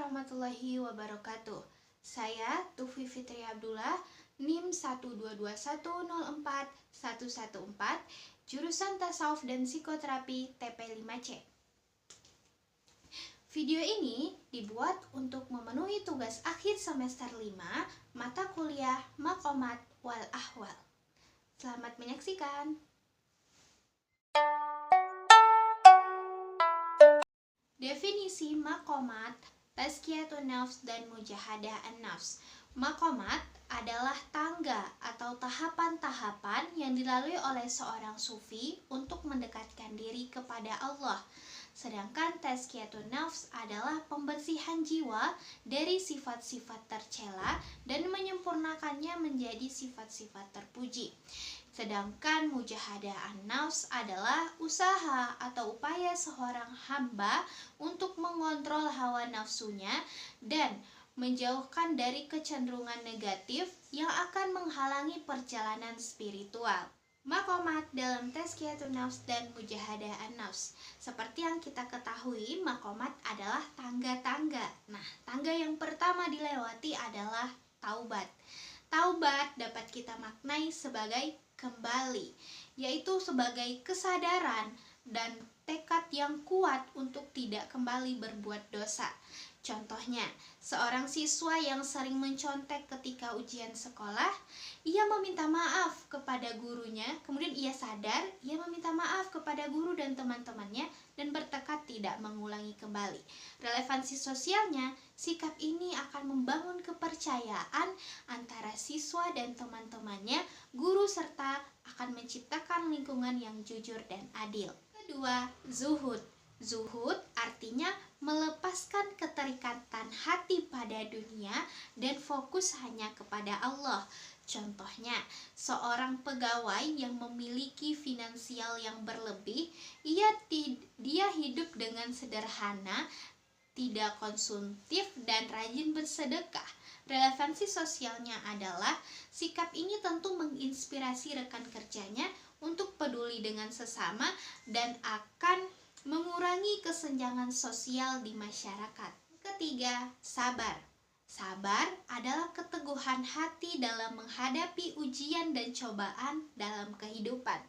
warahmatullahi wabarakatuh. Saya Tufi Fitri Abdullah, NIM 122104114, jurusan Tasawuf dan Psikoterapi TP5C. Video ini dibuat untuk memenuhi tugas akhir semester 5 mata kuliah Maqamat wal Ahwal. Selamat menyaksikan. Definisi maqamat, tazkiyatun nafs dan mujahadah an-nafs. Maqamat adalah tangga atau tahapan-tahapan yang dilalui oleh seorang sufi untuk mendekatkan diri kepada Allah. Sedangkan tazkiyatun nafs adalah pembersihan jiwa dari sifat-sifat tercela dan menyempurnakannya menjadi sifat-sifat terpuji. Sedangkan mujahadah an-nafs adalah usaha atau upaya seorang hamba untuk mengontrol hawa nafsunya dan menjauhkan dari kecenderungan negatif yang akan menghalangi perjalanan spiritual. Maqamat dalam tazkiyatun nafs dan mujahadah an-nafs. Seperti yang kita ketahui, maqamat adalah tangga-tangga. Nah, tangga yang pertama dilewati adalah taubat. Taubat dapat kita maknai sebagai kembali, yaitu sebagai kesadaran dan tekad yang kuat untuk tidak kembali berbuat dosa. Contohnya, seorang siswa yang sering mencontek ketika ujian sekolah, ia meminta maaf kepada gurunya, kemudian ia sadar, ia meminta maaf kepada guru dan teman-temannya dan bertekad tidak mengulangi kembali. Relevansi sosialnya, sikap ini akan membangun kepercayaan antara siswa dan teman-temannya, guru serta akan menciptakan lingkungan yang jujur dan adil. Kedua, zuhud. Zuhud artinya melepaskan keterikatan hati pada dunia dan fokus hanya kepada Allah. Contohnya, seorang pegawai yang memiliki finansial yang berlebih, dia hidup dengan sederhana, tidak konsumtif dan rajin bersedekah. Relevansi sosialnya adalah sikap ini tentu menginspirasi rekan kerjanya untuk peduli dengan sesama dan akan mengurangi kesenjangan sosial di masyarakat. Ketiga, sabar. Sabar adalah keteguhan hati dalam menghadapi ujian dan cobaan dalam kehidupan.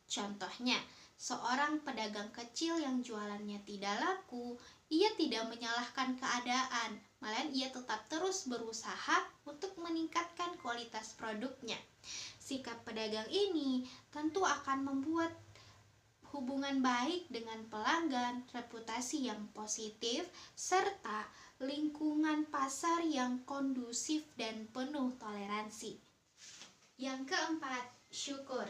Contohnya, seorang pedagang kecil yang jualannya tidak laku, ia tidak menyalahkan keadaan, malah ia tetap terus berusaha untuk meningkatkan kualitas produknya. Sikap pedagang ini tentu akan membuat hubungan baik dengan pelanggan, reputasi yang positif, serta lingkungan pasar yang kondusif dan penuh toleransi. Yang keempat, syukur.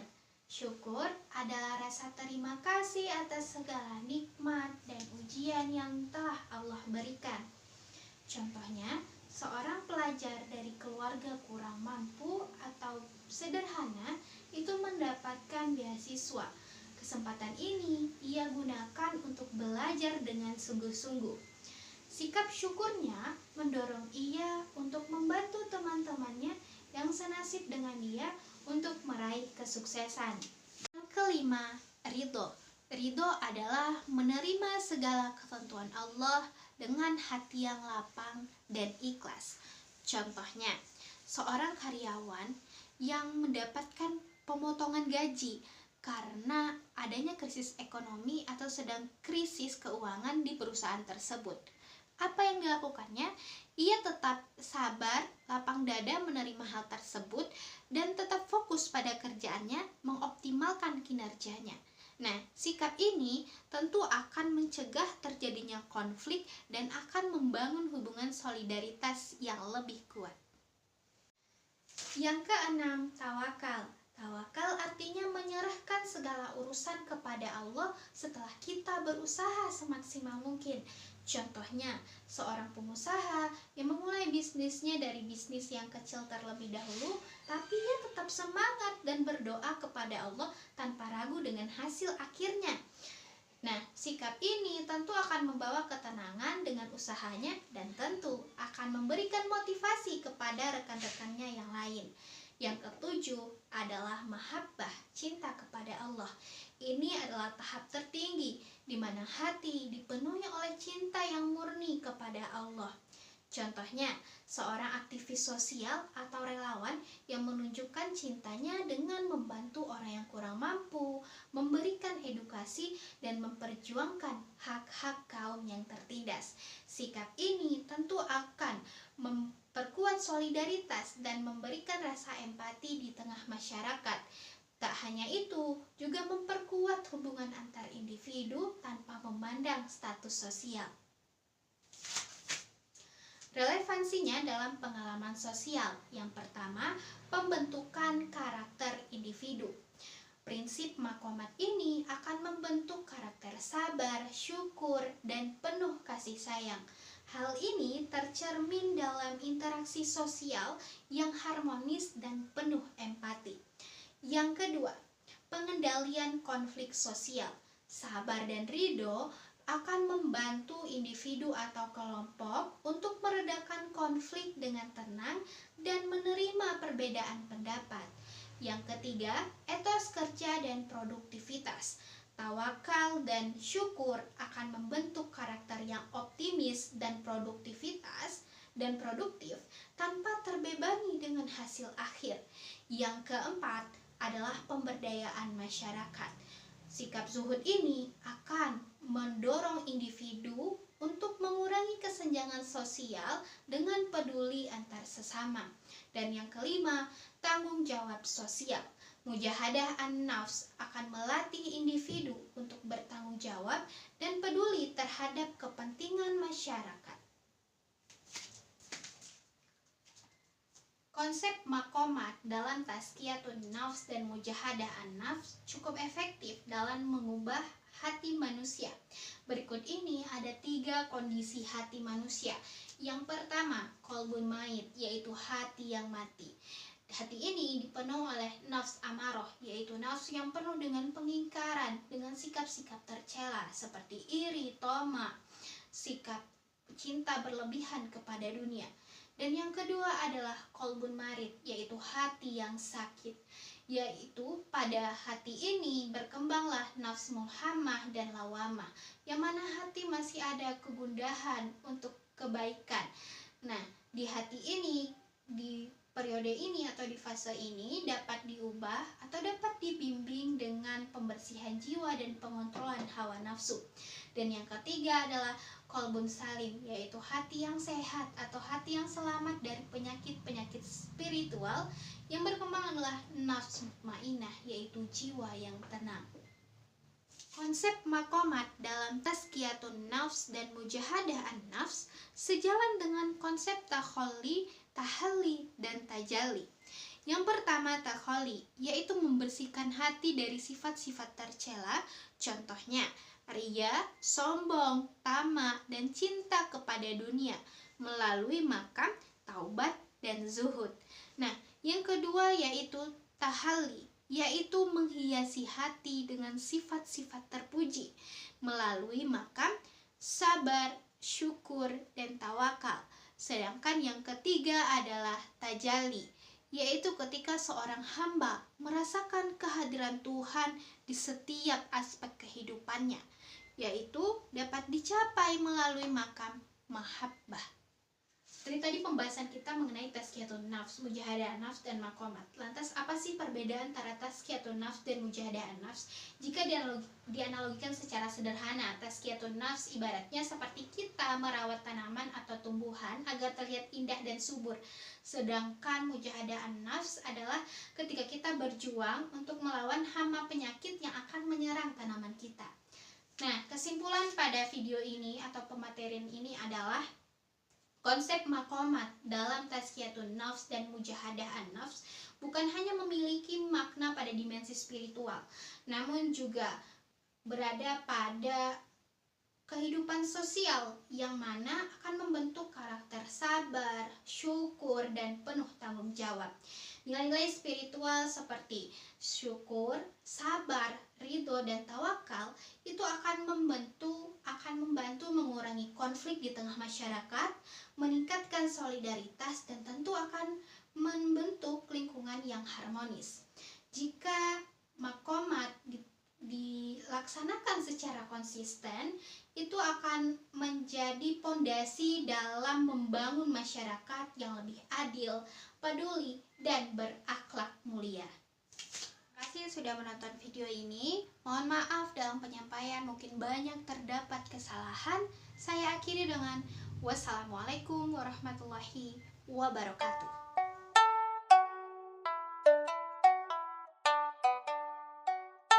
Syukur adalah rasa terima kasih atas segala nikmat dan ujian yang telah Allah berikan. Contohnya, seorang pelajar dari keluarga kurang mampu atau sederhana itu mendapatkan beasiswa. Kesempatan ini ia gunakan untuk belajar dengan sungguh-sungguh. Sikap syukurnya mendorong ia untuk membantu teman-temannya yang senasib dengan dia untuk meraih kesuksesan. Yang kelima, ridho. Ridho adalah menerima segala ketentuan Allah dengan hati yang lapang dan ikhlas. Contohnya, seorang karyawan yang mendapatkan pemotongan gaji karena adanya krisis ekonomi atau sedang krisis keuangan di perusahaan tersebut. Apa yang dilakukannya? Ia tetap sabar, lapang dada menerima hal tersebut, dan tetap fokus pada kerjaannya, mengoptimalkan kinerjanya. Nah, sikap ini tentu akan mencegah terjadinya konflik dan akan membangun hubungan solidaritas yang lebih kuat. Yang keenam, tawakal. Tawakal artinya menyerahkan segala urusan kepada Allah setelah kita berusaha semaksimal mungkin. Contohnya, seorang pengusaha yang memulai bisnisnya dari bisnis yang kecil terlebih dahulu, tapi ia tetap semangat dan berdoa kepada Allah tanpa ragu dengan hasil akhirnya. Nah, sikap ini tentu akan membawa ketenangan dengan usahanya dan tentu akan memberikan motivasi kepada rekan-rekannya yang lain. Yang ketujuh adalah mahabbah, cinta kepada Allah. Ini adalah tahap tertinggi di mana hati dipenuhi oleh cinta yang murni kepada Allah. Contohnya, seorang aktivis sosial atau relawan yang menunjukkan cintanya dengan membantu orang yang kurang mampu, memberikan edukasi, dan memperjuangkan hak-hak kaum yang tertindas. Sikap ini tentu akan memperkuat solidaritas dan memberikan rasa empati di tengah masyarakat. Tak hanya itu, juga memperkuat hubungan antar individu tanpa memandang status sosial. Relevansinya dalam pengalaman sosial. Yang pertama, pembentukan karakter individu. Prinsip makomat ini akan membentuk karakter sabar, syukur, dan penuh kasih sayang. Hal ini tercermin dalam interaksi sosial yang harmonis dan penuh empati. Yang kedua, pengendalian konflik sosial. Sabar dan ridho akan membantu individu atau kelompok untuk meredakan konflik dengan tenang dan menerima perbedaan pendapat. Yang ketiga, etos kerja dan produktivitas. Tawakal dan syukur akan membentuk karakter yang optimis dan produktif tanpa terbebani dengan hasil akhir. Yang keempat adalah pemberdayaan masyarakat. Sikap zuhud ini akan mendorong individu untuk mengurangi kesenjangan sosial dengan peduli antar sesama. Dan yang kelima, tanggung jawab sosial. Mujahadah an-nafs akan melatih individu untuk bertanggung jawab dan peduli terhadap kepentingan masyarakat. Konsep makomat dalam tazkiyatun nafs dan mujahadah an-nafs cukup efektif dalam mengubah hati manusia. Berikut ini ada 3 kondisi hati manusia. Yang pertama, qalbun mayit, yaitu hati yang mati. Hati ini dipenuhi oleh nafs amaroh, yaitu nafsu yang penuh dengan pengingkaran, dengan sikap-sikap tercela seperti iri, tamak, sikap cinta berlebihan kepada dunia. Dan yang kedua adalah qalbun marid, yaitu hati yang sakit, yaitu pada hati ini berkembanglah nafs mulhamah dan lawamah, yang mana hati masih ada kegundahan untuk kebaikan. Nah, di hati ini, di periode ini atau di fase ini dapat diubah atau dapat dibimbing dengan pembersihan jiwa dan pengontrolan hawa nafsu. Dan yang ketiga adalah qalbun salim, yaitu hati yang sehat atau hati yang selamat dari penyakit-penyakit spiritual. Yang berkembang adalah nafs mutmainah, yaitu jiwa yang tenang. Konsep makomat dalam tazkiyatun nafs dan mujahadah an-nafs sejalan dengan konsep takholli, tahalli, dan tajalli. Yang pertama, takholli, yaitu membersihkan hati dari sifat-sifat tercela, contohnya ria, sombong, tamak, dan cinta kepada dunia melalui makam, taubat, dan zuhud. Nah, yang kedua yaitu tahalli, yaitu menghiasi hati dengan sifat-sifat terpuji melalui makam, sabar, syukur, dan tawakal. Sedangkan yang ketiga adalah tajalli, yaitu ketika seorang hamba merasakan kehadiran Tuhan di setiap aspek kehidupannya, yaitu dapat dicapai melalui makam mahabbah. Tadi pembahasan kita mengenai tazkiyatun nafs, mujahadah nafs, dan makomat. Lantas apa sih perbedaan antara tazkiyatun nafs dan mujahadah nafs? Jika dianalogikan secara sederhana, tazkiyatun nafs ibaratnya seperti kita merawat tanaman atau tumbuhan agar terlihat indah dan subur. Sedangkan mujahadah nafs adalah ketika kita berjuang untuk melawan hama penyakit yang akan menyerang tanaman kita. Nah, kesimpulan pada video ini atau pematerian ini adalah konsep makomat dalam tazkiyatun nafs dan mujahadah an-nafs bukan hanya memiliki makna pada dimensi spiritual, namun juga berada pada kehidupan sosial yang mana akan membentuk karakter sabar, syukur, dan penuh tanggung jawab. Nilai-nilai spiritual seperti syukur, sabar, ridho, dan tawakal itu akan membantu mengurangi konflik di tengah masyarakat, meningkatkan solidaritas, dan tentu akan membentuk lingkungan yang harmonis. Jika makomat dilaksanakan secara konsisten, itu akan menjadi pondasi dalam membangun masyarakat yang lebih adil, peduli, dan berakhlak mulia. Terima kasih sudah menonton video ini. Mohon maaf dalam penyampaian mungkin banyak terdapat kesalahan. Saya akhiri dengan wassalamualaikum warahmatullahi wabarakatuh.